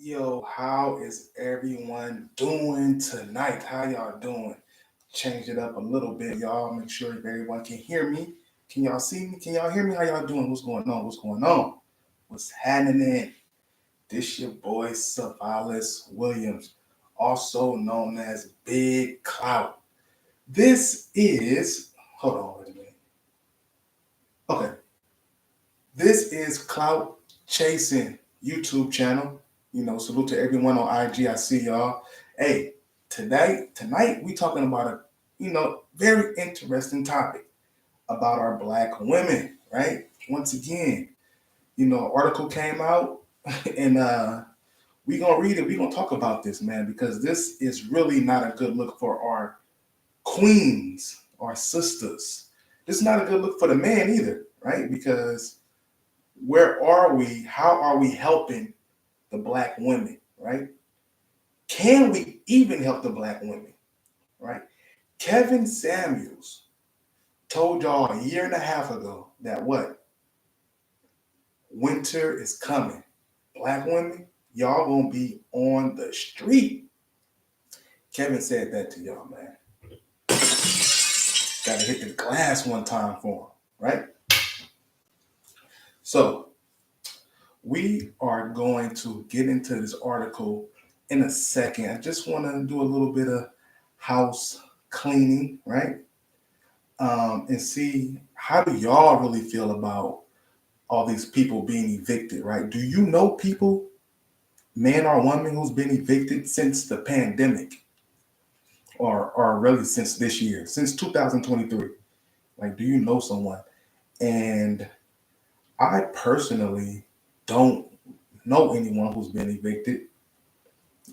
Yo, how is everyone doing tonight? How y'all doing? Change it up a little bit, y'all. Make sure everyone can hear me. Can y'all see me? Can y'all hear me? How y'all doing? What's going on? What's going on? What's happening? This your boy Savalis Williams, also known as Big Clout. This is hold on, wait a minute. Okay. This is Clout Chasing YouTube channel. Salute to everyone on IG. I see y'all. Hey, tonight we talking about a very interesting topic about our black women, right? Once again, article came out and we gonna read it. We gonna talk about this, man, because this is really not a good look for our queens, our sisters. This is not a good look for the man either, right? Because where are we? How are we helping the black women, right? Can we even help the black women, right? Kevin Samuels told y'all a year and a half ago that what? Winter is coming. Black women, y'all gonna be on the street. Kevin said that to y'all, man. Gotta hit the glass one time for him, right? So, we are going to get into this article in a second. I just want to do a little bit of house cleaning, right? And see, how do y'all really feel about all these people being evicted, right? Do you know people, man or woman, who's been evicted since the pandemic, or really since this year, since 2023? Like, do you know someone? And I personally don't know anyone who's been evicted.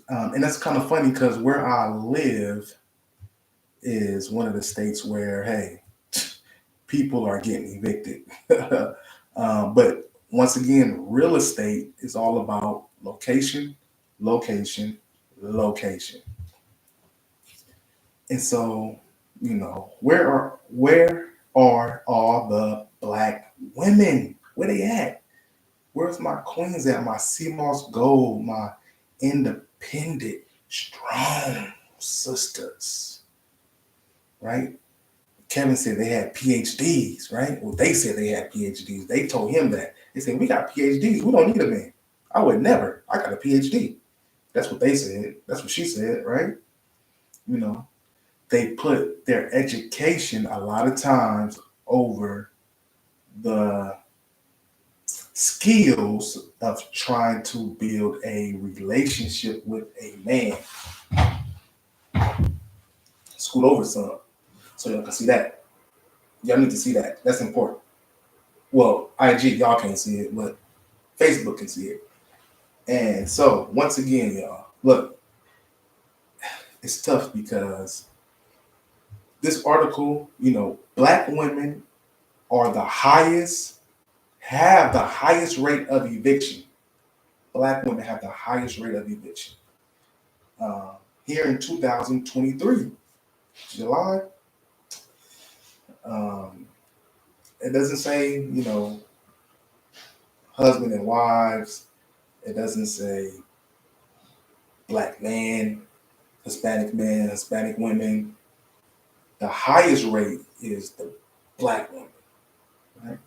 And that's kind of funny because where I live is one of the states where, hey, people are getting evicted. But once again, real estate is all about location, location, location. And so, where are all the black women? Where they at? Where's my queens at? My CMOS gold, my independent, strong sisters, right? Kevin said they had PhDs, right? Well, they said they had PhDs. They told him that. They said, we got PhDs. We don't need a man. I would never. I got a PhD. That's what they said. That's what she said, right? They put their education a lot of times over the skills of trying to build a relationship with a man. Scoot over some so y'all can see that. Y'all need to see that. That's important. Well, IG, y'all can't see it, but Facebook can see it. And so, once again, y'all, look, it's tough because this article, black women are have the highest rate of eviction. Black women have the highest rate of eviction. Here in 2023, July, it doesn't say, husband and wives. It doesn't say black man, Hispanic women. The highest rate is the black woman, right?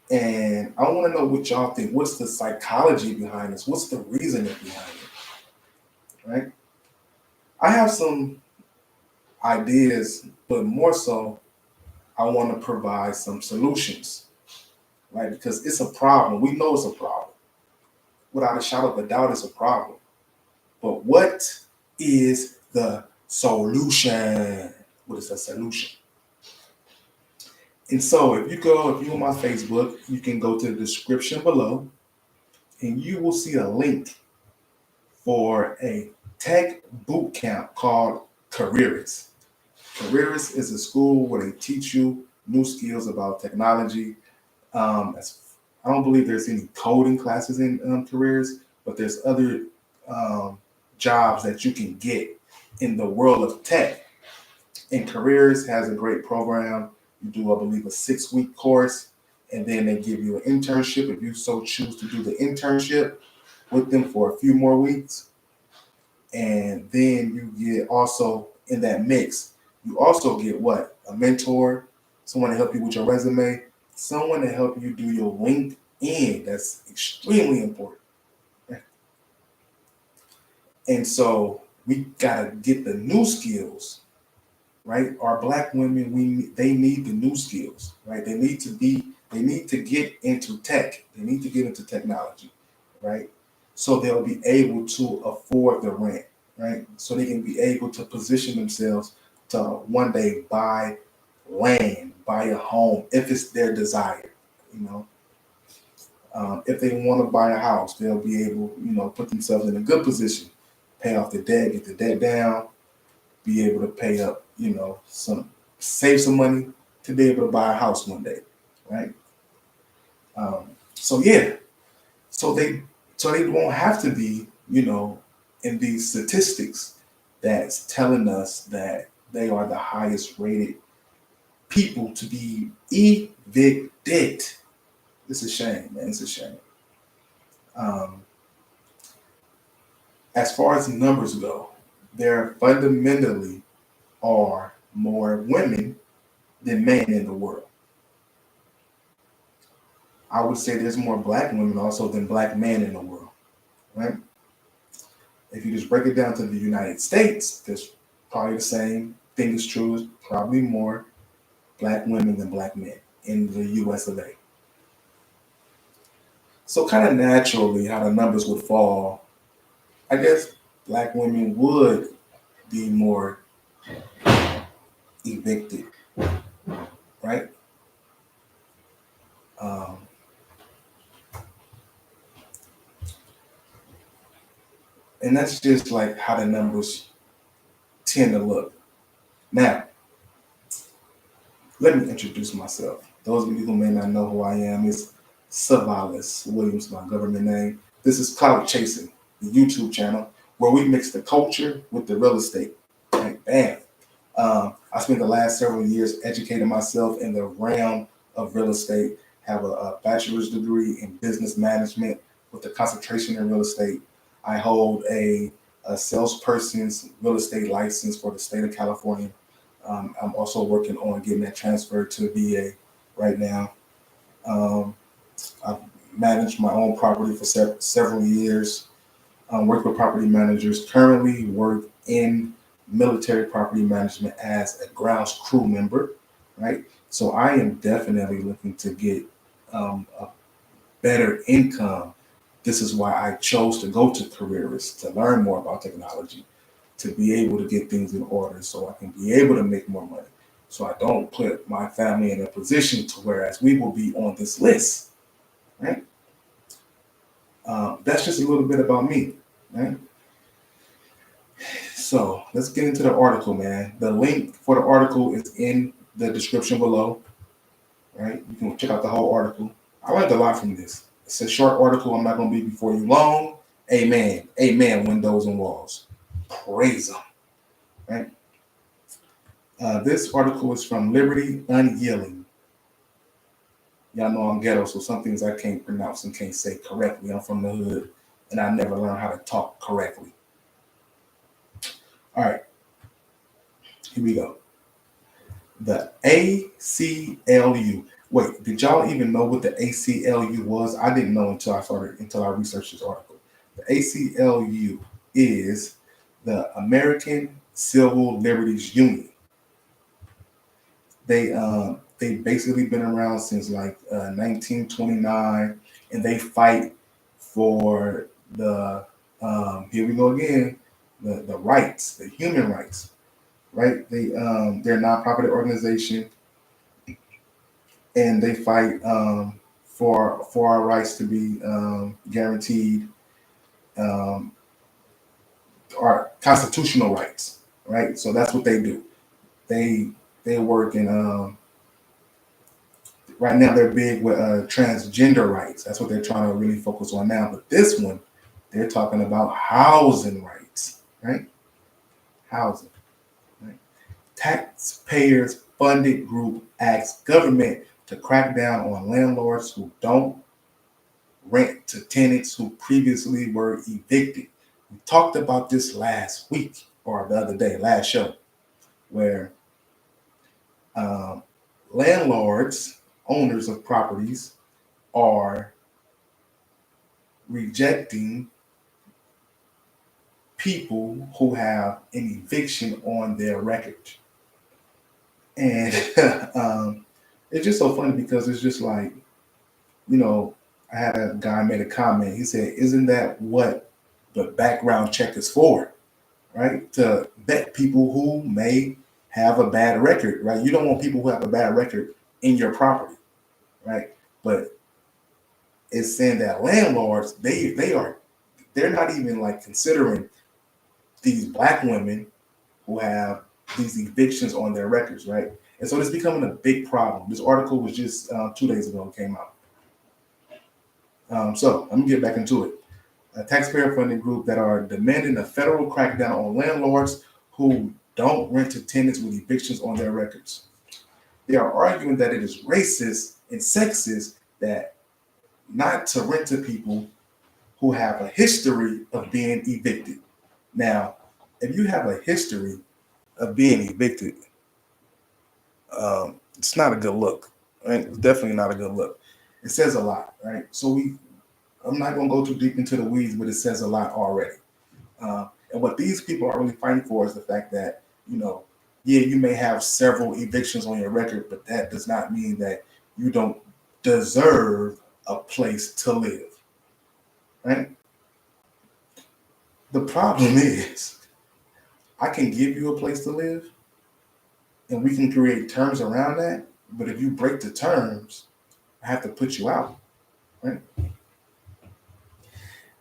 And I want to know what y'all think. What's the psychology behind this? What's the reasoning behind it, right? I have some ideas, but more so, I want to provide some solutions, right? Because it's a problem. We know it's a problem. Without a shadow of a doubt, it's a problem. But what is the solution? What is the solution? And so if you're on my Facebook, you can go to the description below and you will see a link for a tech boot camp called Careerist. Careerist is a school where they teach you new skills about technology. I don't believe there's any coding classes in careers, but there's other jobs that you can get in the world of tech. And Careers has a great program. You do, I believe, a 6-week course, and then they give you an internship if you so choose to do the internship. with them for a few more weeks. And then you get also in that mix, you also get what? A mentor, someone to help you with your resume, someone to help you do your LinkedIn. That's extremely important. And so we gotta get the new skills, right? Our black women, they need the new skills, right? They need to get into tech. They need to get into technology, right? So they'll be able to afford the rent, right? So they can be able to position themselves to one day buy land, buy a home, if it's their desire, you know. If they want to buy a house, they'll be able, put themselves in a good position, pay off the debt, get the debt down, be able to pay up, save some money to be able to buy a house one day, right? So yeah, so they won't have to be, in these statistics that's telling us that they are the highest rated people to be evicted. It's a shame, man. It's a shame. Um, as far as numbers go, there fundamentally are more women than men in the world. I would say there's more black women also than black men in the world, right? If you just break it down to the United States, there's probably the same thing is true. Is probably more black women than black men in the US of A. So kind of naturally how the numbers would fall, I guess black women would be more evicted, right? Um, and that's just like how the numbers tend to look. Now, let me introduce myself. Those of you who may not know who I am, it's Savalis Williams, my government name. This is Cloud Chasing, the YouTube channel, where we mix the culture with the real estate. Right? Bam. I spent the last several years educating myself in the realm of real estate, have a bachelor's degree in business management with a concentration in real estate. I hold a salesperson's real estate license for the state of California. I'm also working on getting that transferred to VA right now. Um, I've managed my own property for several years. Worked with property managers. Currently work in military property management as a grounds crew member, right? So I am definitely looking to get a better income. This is why I chose to go to careerists to learn more about technology, to be able to get things in order so I can be able to make more money. So I don't put my family in a position to whereas we will be on this list, right? That's just a little bit about me, right? So let's get into the article, man. The link for the article is in the description below, right? You can check out the whole article. I learned a lot from this. It's a short article. I'm not going to be before you long. Amen. Amen. Windows and walls. Praise them, right? This article is from Liberty Unyielding. Y'all know I'm ghetto, so some things I can't pronounce and can't say correctly. I'm from the hood, and I never learned how to talk correctly. All right, here we go. The ACLU. Wait, did y'all even know what the ACLU was? I didn't know until I researched this article. The ACLU is the American Civil Liberties Union. They basically been around since like 1929, and they fight for the here we go again, the rights, the human rights, right? They're a nonprofit organization, and they fight for our rights to be guaranteed, um, our constitutional rights, right? So that's what they do. They they work in right now they're big with transgender rights. That's what they're trying to really focus on now. But this one, they're talking about housing rights, right? Housing, right? Taxpayers funded group asks government to crack down on landlords who don't rent to tenants who previously were evicted. We talked about this last week or the other day, last show, where um, landlords, owners of properties, are rejecting people who have an eviction on their record. And it's just so funny because it's just like, I had a guy made a comment. He said, "Isn't that what the background check is for, right? To vet people who may have a bad record, right? You don't want people who have a bad record in your property, right? But it's saying that landlords, they're not even like considering these black women who have these evictions on their records, right? And so it's becoming a big problem. This article was just 2 days ago, it came out. So I'm gonna get back into it. A taxpayer-funded group that are demanding a federal crackdown on landlords who don't rent to tenants with evictions on their records. They are arguing that it is racist and sexist that not to rent to people who have a history of being evicted. Now, if you have a history of being evicted, it's not a good look. Right? It's definitely not a good look. It says a lot, right? So I'm not going to go too deep into the weeds, but it says a lot already. And what these people are really fighting for is the fact that, yeah, you may have several evictions on your record, but that does not mean that you don't deserve a place to live, right? The problem is, I can give you a place to live, and we can create terms around that, but if you break the terms, I have to put you out, right?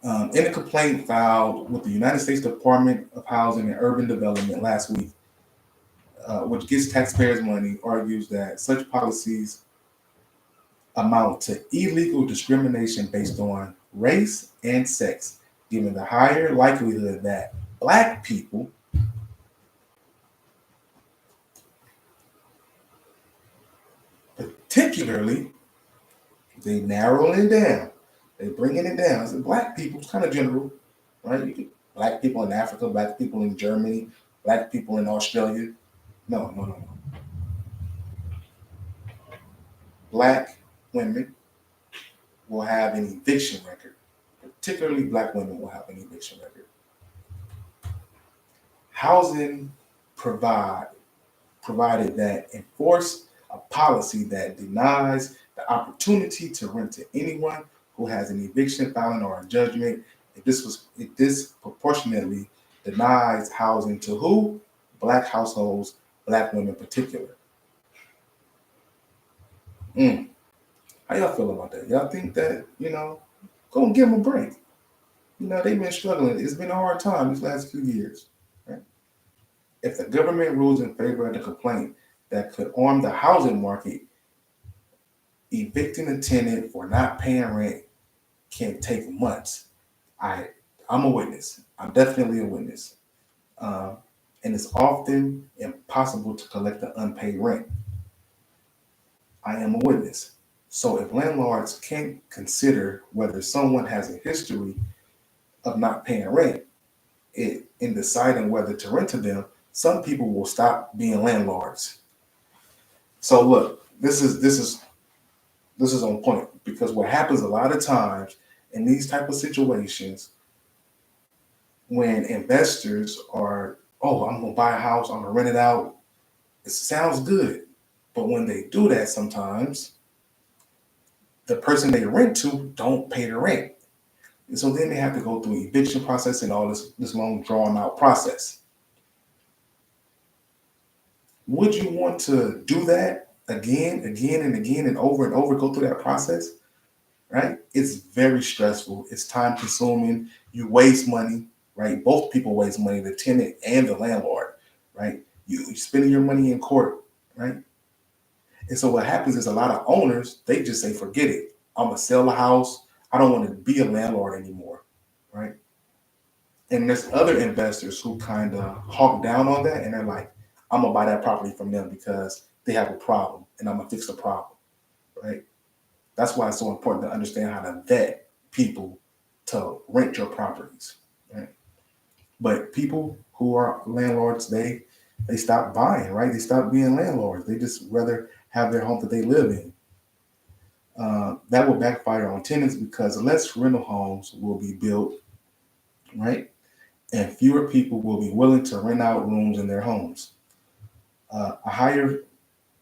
In a complaint filed with the United States Department of Housing and Urban Development last week, which gets taxpayers money, argues that such policies amount to illegal discrimination based on race and sex, given the higher likelihood that Black people particularly, they narrowing it down. They bringing it down. So Black people, it's kind of general, right? Black people in Africa, Black people in Germany, Black people in Australia. No. Black women will have an eviction record. Particularly Black women will have an eviction record. Housing provided that enforce a policy that denies the opportunity to rent to anyone who has an eviction filing or a judgment. It disproportionately denies housing to who? Black households, Black women in particular. How y'all feel about that? Y'all think that, go and give them a break. They've been struggling. It's been a hard time these last few years. Right? If the government rules in favor of the complaint that could harm the housing market, evicting a tenant for not paying rent can take months. I'm a witness. I'm definitely a witness. And it's often impossible to collect the unpaid rent. I am a witness. So if landlords can't consider whether someone has a history of not paying rent in deciding whether to rent to them, some people will stop being landlords. So look, this is on point, because what happens a lot of times in these type of situations, when investors are, I'm gonna buy a house, I'm gonna rent it out, it sounds good. But when they do that, sometimes the person they rent to don't pay the rent. And so then they have to go through eviction process and all this long drawn out process. Would you want to do that again and over, go through that process? Right? It's very stressful. It's time consuming. You waste money, right? Both people waste money, the tenant and the landlord, right? You're spending your money in court, right? And so what happens is a lot of owners, they just say, forget it. I'm gonna sell the house. I don't want to be a landlord anymore, right? And there's other investors who kind of hawk down on that, and they're like, I'm gonna buy that property from them because they have a problem, and I'm gonna fix the problem, right? That's why it's so important to understand how to vet people to rent your properties, right? But people who are landlords, they stop buying, right? They stop being landlords. They just rather have their home that they live in. That will backfire on tenants because less rental homes will be built, right? And fewer people will be willing to rent out rooms in their homes. A higher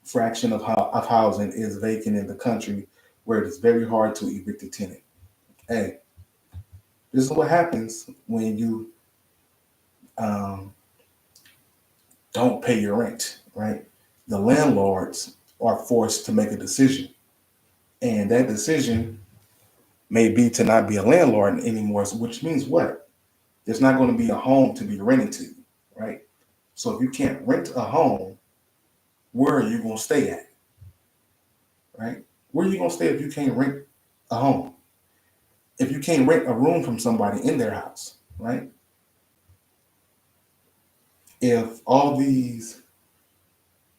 fraction of housing is vacant in the country where it is very hard to evict a tenant. Hey, this is what happens when you um, don't pay your rent, right? The landlords are forced to make a decision. And that decision may be to not be a landlord anymore, which means what? There's not going to be a home to be rented to you, right? So if you can't rent a home, where are you going to stay at, right? Where are you going to stay if you can't rent a home? If you can't rent a room from somebody in their house, right? If all these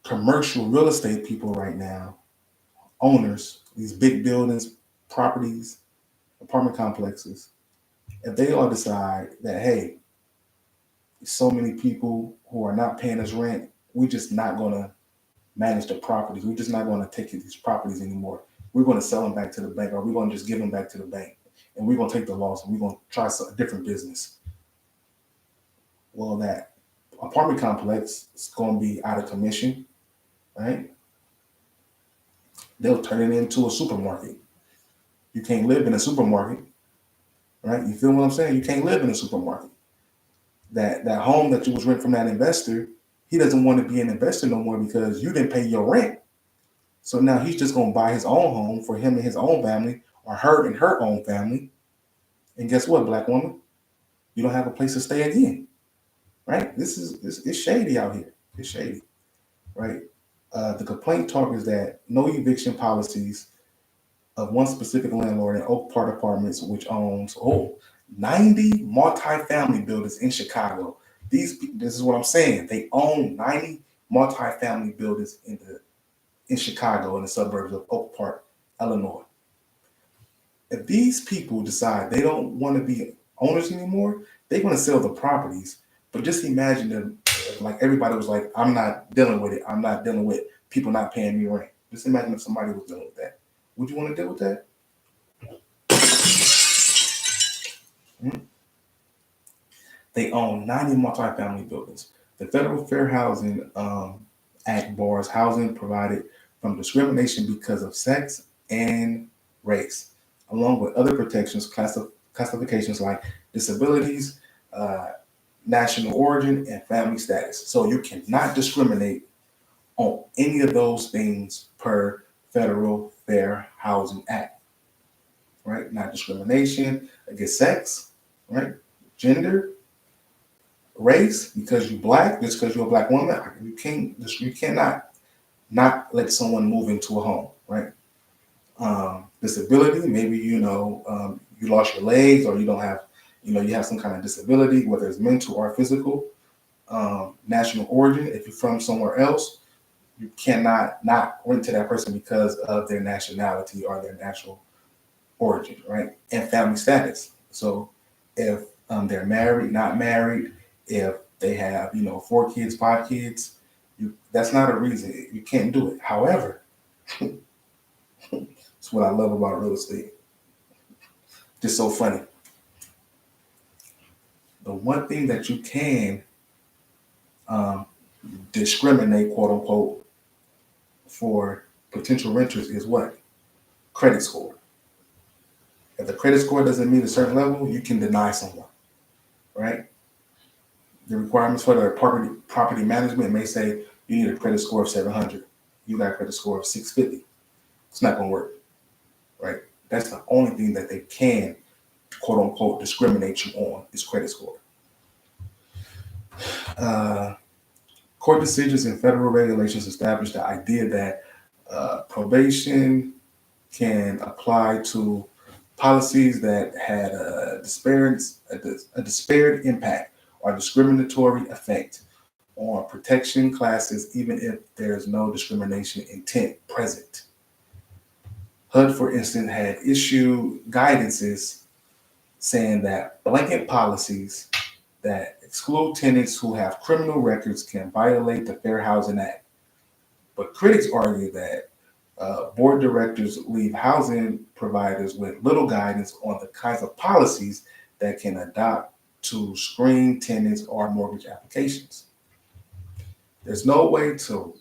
commercial real estate people right now, owners, these big buildings, properties, apartment complexes, if they all decide that, hey, so many people who are not paying us rent, we're just not going to manage the properties. We're just not going to take these properties anymore. We're going to sell them back to the bank, or we're going to just give them back to the bank. And we're going to take the loss and we're going to try a different business. Well, that apartment complex is going to be out of commission, right? They'll turn it into a supermarket. You can't live in a supermarket, right? You feel what I'm saying? You can't live in a supermarket. That home that you was renting from that investor, he doesn't want to be an investor no more because you didn't pay your rent. So now he's just going to buy his own home for him and his own family, or her and her own family. And guess what, black woman? You don't have a place to stay again, right? It's shady out here. It's shady, right? The complaint talk is that no eviction policies of one specific landlord in Oak Park Apartments, which owns 90 multifamily buildings in Chicago. This is what I'm saying. They own 90 multifamily buildings in Chicago, in the suburbs of Oak Park, Illinois. If these people decide they don't want to be owners anymore, they're going to sell the properties. But just imagine them, like everybody was like, I'm not dealing with it. I'm not dealing with people not paying me rent. Just imagine if somebody was dealing with that. Would you want to deal with that? They own 90 multifamily buildings. The Federal Fair Housing Act bars housing provided from discrimination because of sex and race, along with other protections, classifications like disabilities, national origin, and family status. So you cannot discriminate on any of those things per Federal Fair Housing Act, right? Not discrimination against sex, right? Gender, race, because you're black, just because you're a black woman, you cannot not let someone move into a home, right? Disability, maybe you lost your legs, or you don't have, you have some kind of disability, whether it's mental or physical. National origin, if you're from somewhere else, you cannot not rent to that person because of their nationality or their national origin, right? And family status. So if they're married, not married, if they have 4 kids, 5 kids, that's not a reason you can't do it. However, it's what I love about real estate. Just so funny. The one thing that you can discriminate, quote unquote, for potential renters is what? Credit score. If the credit score doesn't meet a certain level, you can deny someone, right? The requirements for the property management may say you need a credit score of 700. You got a credit score of 650. It's not going to work, right? That's the only thing that they can, quote unquote, discriminate you on is credit score. Court decisions and federal regulations establish the idea that probation can apply to policies that had a disparate impact or discriminatory effect on protection classes, even if there's no discrimination intent present. HUD, for instance, had issued guidances saying that blanket policies that exclude tenants who have criminal records can violate the Fair Housing Act. But critics argue that board directors leave housing providers with little guidance on the kinds of policies that can adopt to screen tenants or mortgage applications. There's no way to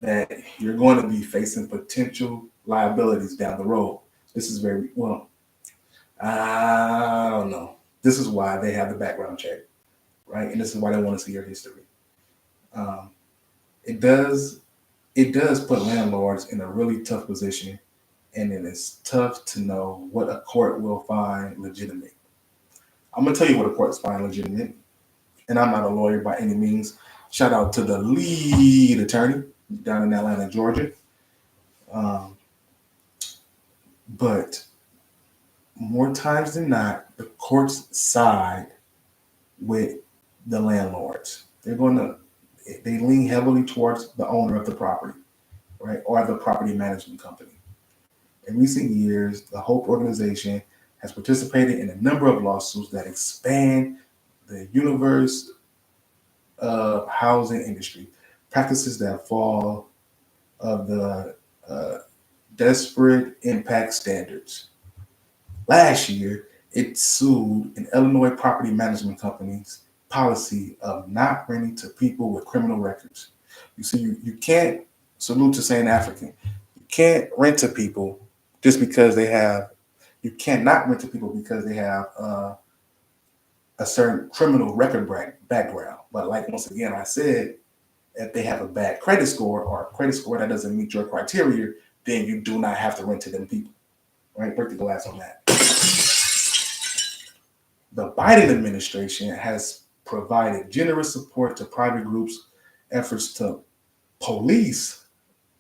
that you're going to be facing potential liabilities down the road. This is very well. I don't know. This is why they have the background check, right? And this is why they want to see your history. Um, it does put landlords in a really tough position, and it is tough to know what a court will find legitimate. I'm gonna tell you what a court's find legitimate, and I'm not a lawyer by any means. Shout out to the lead attorney down in Atlanta, Georgia. Um, but more times than not, the courts side with the landlords. They lean heavily towards the owner of the property, right, or the property management company. In recent years, the Hope organization has participated in a number of lawsuits that expand the universe of housing industry, practices that fall of the disparate impact standards. Last year, it sued an Illinois property management company's policy of not renting to people with criminal records. You see, you can't salute to Saint African. You can't rent to people just because they have. You cannot rent to people because they have a certain criminal record background. But like once again, I said, if they have a bad credit score or a credit score that doesn't meet your criteria, then you do not have to rent to them people. Right? Break the glass on that. The Biden administration has provided generous support to private groups' efforts to police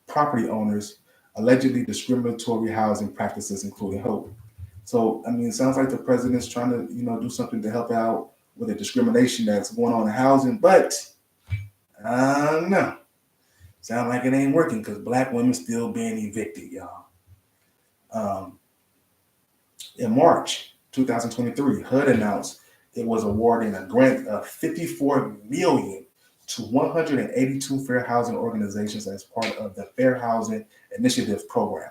property owners allegedly discriminatory housing practices, including HOPE. So, I mean, it sounds like the president's trying to, do something to help out with the discrimination that's going on in housing, but I don't know. Sound like it ain't working because Black women still being evicted, y'all. Um, in March 2023, HUD announced it was awarding a grant of $54 million to 182 fair housing organizations as part of the Fair Housing Initiative program.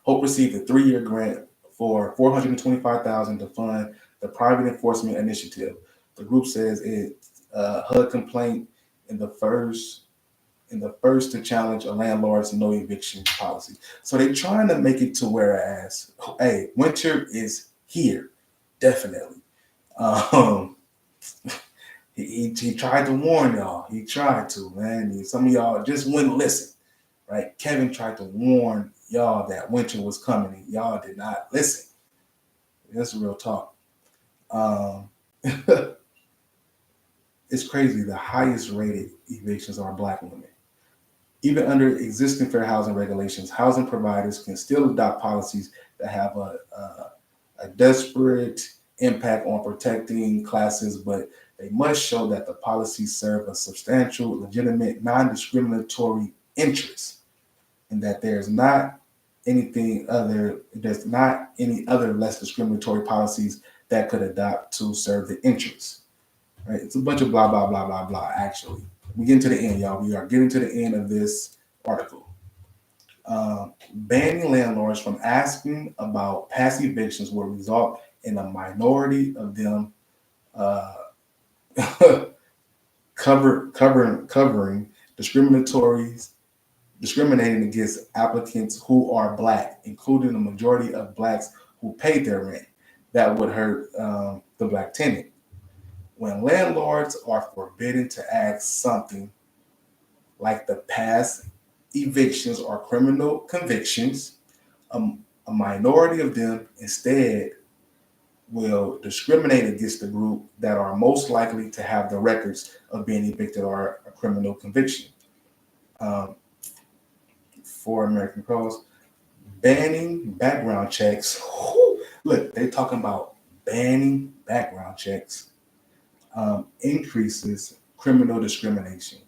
Hope received a 3-year grant for $425,000 to fund the private enforcement initiative. The group says it HUD complaint in the first to challenge a landlord's no eviction policy. So they're trying to make it to whereas, hey, winter is here, definitely. He tried to warn y'all. He tried to, man. Some of y'all just wouldn't listen, right? Kevin tried to warn y'all that winter was coming, and y'all did not listen. That's real talk. It's crazy. The highest rated evictions are Black women. Even under existing fair housing regulations, housing providers can still adopt policies that have a desperate impact on protecting classes, but they must show that the policies serve a substantial, legitimate, non-discriminatory interest, and that there's not any other less discriminatory policies that could adopt to serve the interests. Right? It's a bunch of blah, blah, blah, blah, blah, actually. We get to the end, y'all. We are getting to the end of this article. Banning landlords from asking about past evictions will result in a minority of them covering discriminating against applicants who are Black, including the majority of Blacks who paid their rent. That would hurt the Black tenant. When landlords are forbidden to ask something like the past evictions or criminal convictions, a minority of them instead will discriminate against the group that are most likely to have the records of being evicted or a criminal conviction. For American Pros, banning background checks. Look, they're talking about banning background checks increases criminal discrimination.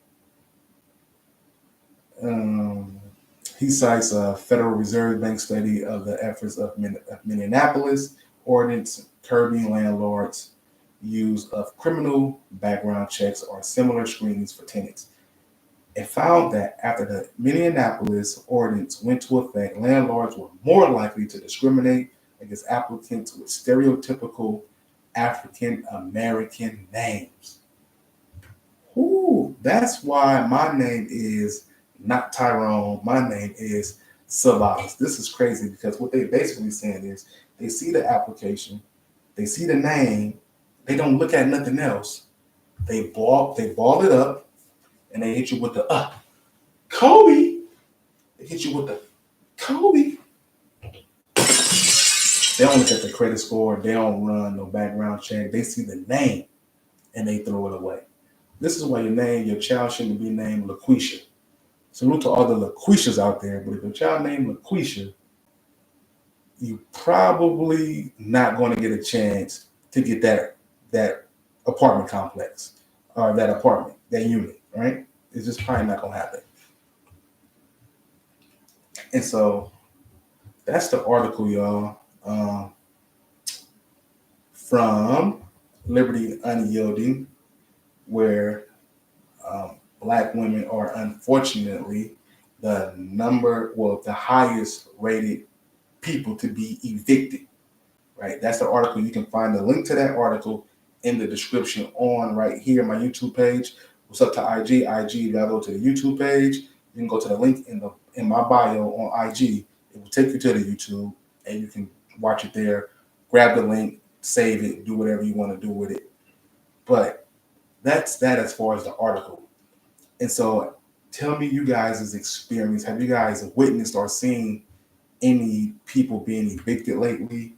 He cites a Federal Reserve Bank study of the efforts of Minneapolis ordinance curbing landlords' use of criminal background checks or similar screenings for tenants. It found that after the Minneapolis ordinance went into effect, landlords were more likely to discriminate against applicants with stereotypical African American names. Ooh, that's why my name is not Tyrone. My name is Savalas. This is crazy because what they basically saying is they see the application, they see the name, they don't look at nothing else. They ball it up, and they hit you with the Kobe. They hit you with the Kobe. They don't look at the credit score. They don't run no background check. They see the name and they throw it away. This is why your child shouldn't be named LaQuisha. Salute to all the LaQuishas out there, but if your child named LaQuisha, you probably not going to get a chance to get that apartment complex or that apartment, that unit, right? It's just probably not going to happen. And so that's the article, y'all, from Liberty Unyielding, where Black women are unfortunately the highest rated people to be evicted, right? That's the article. You can find the link to that article in the description on right here, my YouTube page. What's up to IG? IG, you gotta go to the YouTube page. You can go to the link in my bio on IG. It will take you to the YouTube, and you can watch it there. Grab the link, save it, do whatever you want to do with it. But that's that as far as the article. And so tell me you guys' experience. Have you guys witnessed or seen any people being evicted lately?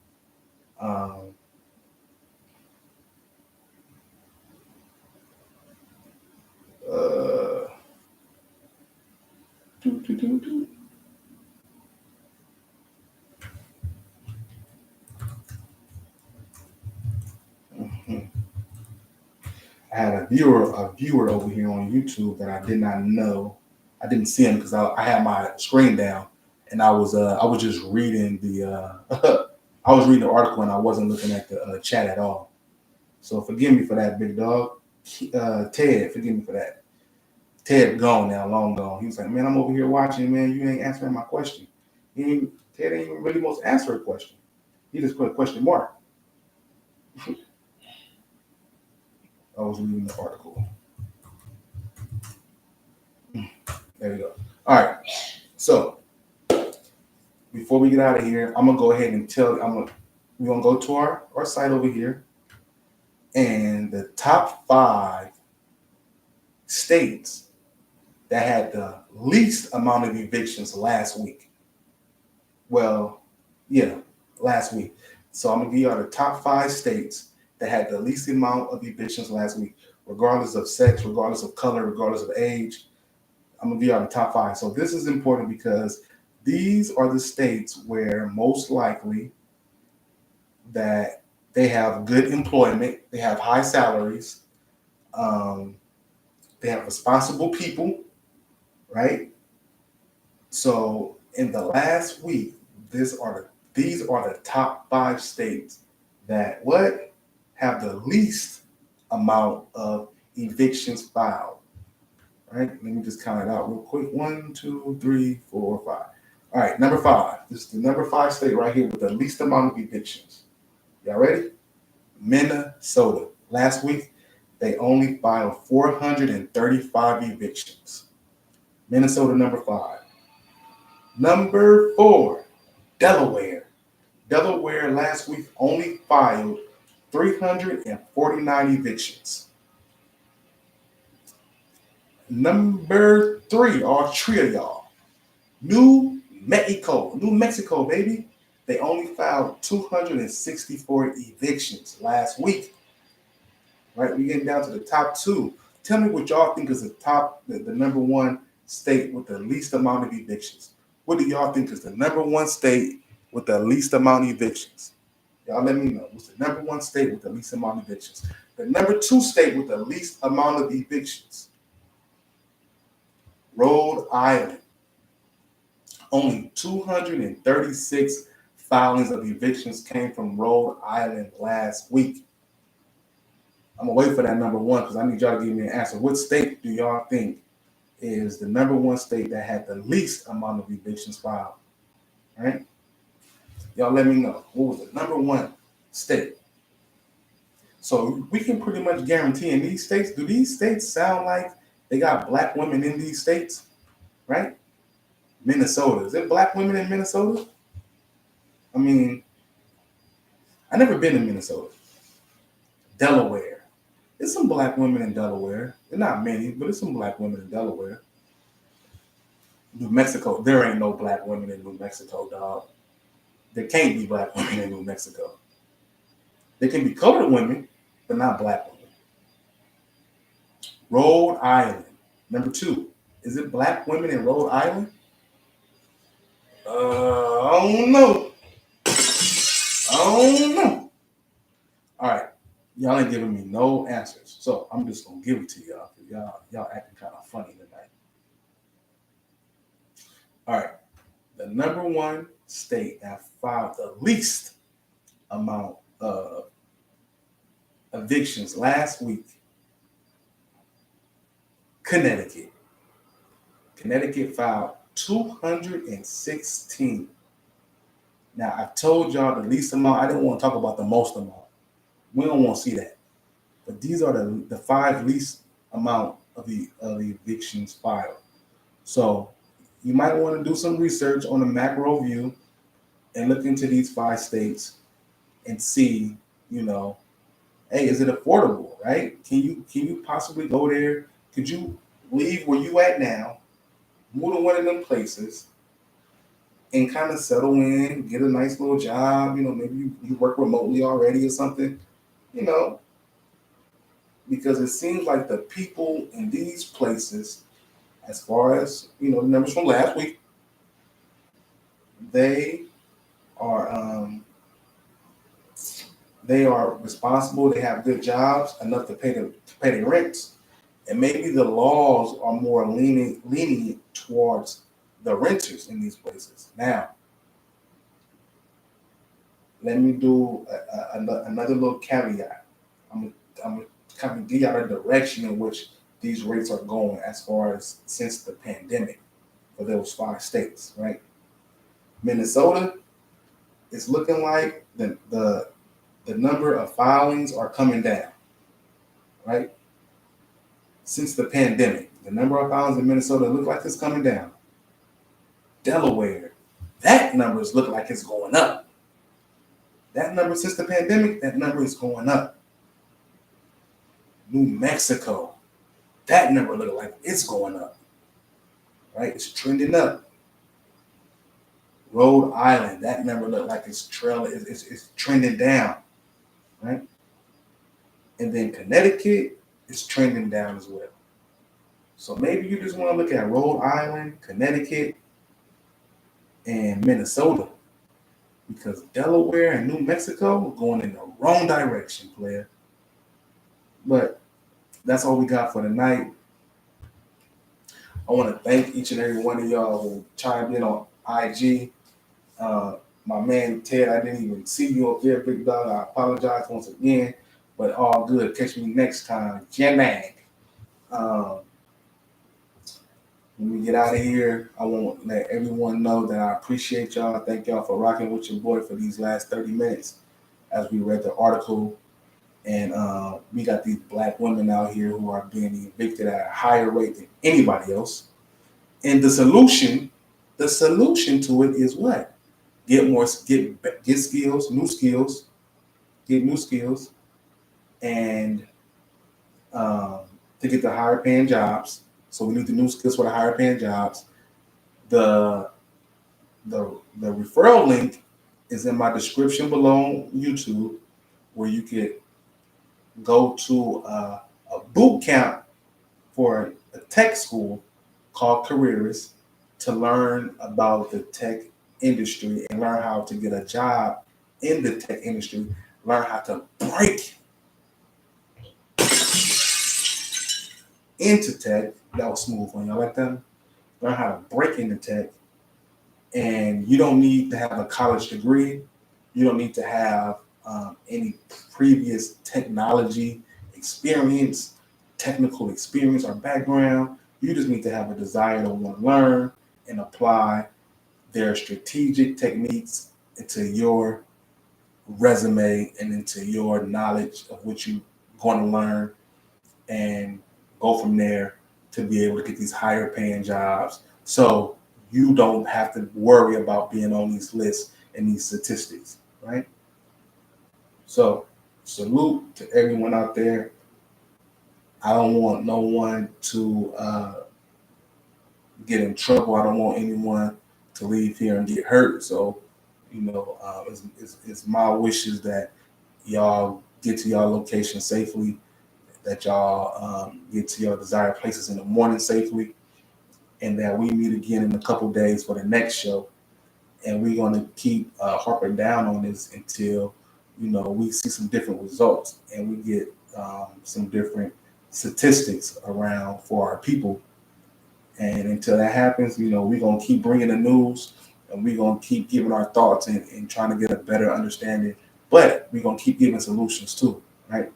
I had a viewer over here on YouTube that I did not know. I didn't see him because I had my screen down and I was just reading the I was reading the article and I wasn't looking at the chat at all. So forgive me for that, big dog. Ted, forgive me for that. Ted gone now, long gone. He was like, man, I'm over here watching, man. You ain't answering my question. Ted ain't even really most answer a question. He just put a question mark. I was reading the article. There we go. All right. So before we get out of here, I'm gonna go ahead and we're gonna go to our site over here, and the top 5 states that had the least amount of evictions last week. Well, yeah, last week. So I'm gonna give you the top 5 states that had the least amount of evictions last week, regardless of sex, regardless of color, regardless of age. I'm gonna give you the top 5. So this is important because these are the states where most likely that they have good employment, they have high salaries, they have responsible people, right? So in the last week, these are the top 5 states that have the least amount of evictions filed. Right? Let me just count it out real quick. 1, 2, 3, 4, 5. All right, number 5. This is the number 5 state right here with the least amount of evictions. Y'all ready? Minnesota. Last week, they only filed 435 evictions. Minnesota, number 5. Number 4, Delaware. Delaware last week only filed 349 evictions. Number 3, all 3 of y'all. New Mexico, baby. They only filed 264 evictions last week. Right, we're getting down to the top 2. Tell me what y'all think is the number 1 state with the least amount of evictions. What do y'all think is the number 1 state with the least amount of evictions? Y'all let me know. What's the number 1 state with the least amount of evictions? The number 2 state with the least amount of evictions. Rhode Island. Only 236 filings of evictions came from Rhode Island last week. I'm gonna wait for that number one because I need y'all to give me an answer. What state do y'all think is the number one state that had the least amount of evictions filed? All right? Y'all let me know. What was the number one state? So we can pretty much guarantee in these states, do these states sound like they got black women in these states? Right? Minnesota. Is there black women in Minnesota? I mean, I've never been in Minnesota. Delaware. There's some black women in Delaware. They're not many, but there's some black women in Delaware. New Mexico. There ain't no black women in New Mexico, dog. There can't be black women in New Mexico. There can be colored women, but not black women. Rhode Island. Number two. Is it black women in Rhode Island? I don't know. All right. Y'all ain't giving me no answers. So I'm just going to give it to y'all. Y'all acting kind of funny tonight. All right. The number one state that filed the least amount of evictions last week, Connecticut. Connecticut filed 216. Now, I told y'all the least amount. I didn't want to talk about the most amount. We don't want to see that. But these are the five least amount of the evictions filed. So you might want to do some research on a macro view and look into these five states and see, hey, is it affordable, right? Can you possibly go there? Could you leave where you at now, move to one of them places, and kind of settle in, get a nice little job? Maybe you work remotely already or something, because it seems like the people in these places, as far as, the numbers from last week, they are responsible. They have good jobs, enough to pay their rents, and maybe the laws are more lenient towards the renters in these places. Now, let me do another little caveat. I'm gonna kind of give y'all a direction in which these rates are going as far as since the pandemic for those five states, right? Minnesota is looking like the number of filings are coming down, right? Since the pandemic, the number of filings in Minnesota look like it's coming down. Delaware, that number is looking like it's going up. That number since the pandemic, that number is going up. New Mexico, that number looks like it's going up, right? It's trending up. Rhode Island, that number looks like it's trending down, right? And then Connecticut is trending down as well. So maybe you just want to look at Rhode Island, Connecticut, and Minnesota, because Delaware and New Mexico are going in the wrong direction, player. But that's all we got for tonight. I want to thank each and every one of y'all who chimed in on IG. My man Ted, I didn't even see you up there, big dog. I apologize once again, but all good. Catch me next time. Jamag. When we get out of here, I want to let everyone know that I appreciate y'all. Thank y'all for rocking with your boy for these last 30 minutes as we read the article. And we got these black women out here who are being evicted at a higher rate than anybody else. And the solution to it is what? Get skills, get new skills, and to get the higher paying jobs. So we need the new skills for the higher paying jobs. The referral link is in my description below on YouTube, where you could go to a boot camp for a tech school called Careers to learn about the tech industry and learn how to get a job in the tech industry, learn how to break into tech. That was smooth one. Y'all like that? Learn how to break into tech And you don't need to have a college degree. You don't need to have any previous technology experience, technical experience or background. You just need to have a desire to want to learn and apply their strategic techniques into your resume and into your knowledge of what you're going to learn, and go from there to be able to get these higher paying jobs. So you don't have to worry about being on these lists and these statistics, right? So salute to everyone out there. I don't want no one to get in trouble. I don't want anyone to leave here and get hurt. So, it's my wishes that y'all get to y'all location safely, that y'all get to your desired places in the morning safely, and that we meet again in a couple days for the next show. And we're going to keep harping down on this until we see some different results and we get some different statistics around for our people. And until that happens, we're going to keep bringing the news, and we're going to keep giving our thoughts and trying to get a better understanding. But we're going to keep giving solutions too, right?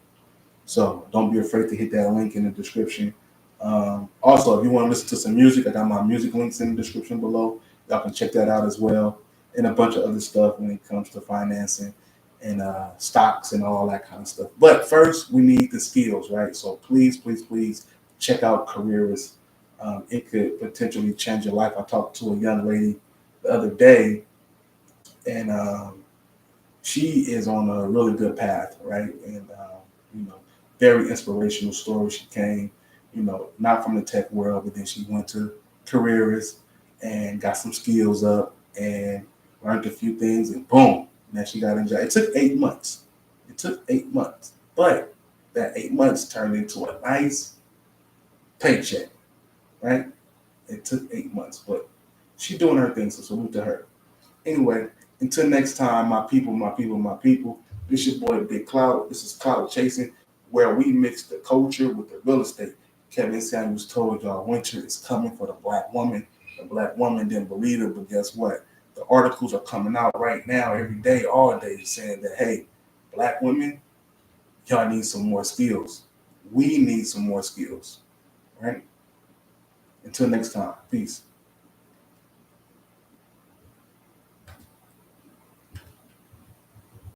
So don't be afraid to hit that link in the description. Also, if you want to listen to some music, I got my music links in the description below. Y'all can check that out as well, and a bunch of other stuff when it comes to financing and stocks and all that kind of stuff. But first, we need the skills, right? So please, please, please check out Careers. It could potentially change your life. I talked to a young lady the other day, and she is on a really good path, right? And very inspirational story. She came, not from the tech world, but then she went to Careers and got some skills up and learned a few things, and boom, now she got a job. It took 8 months. But that 8 months turned into a nice paycheck, right? It took 8 months, but she's doing her thing, so salute to her. Anyway, until next time, my people, my people, my people, this your boy Big Cloud. This is Cloud Chasing, where we mix the culture with the real estate. Kevin Samuels told y'all winter is coming for the black woman. The black woman didn't believe it, but guess what? The articles are coming out right now, every day, all day, saying that, hey, black women, y'all need some more skills. We need some more skills, right? Until next time, peace.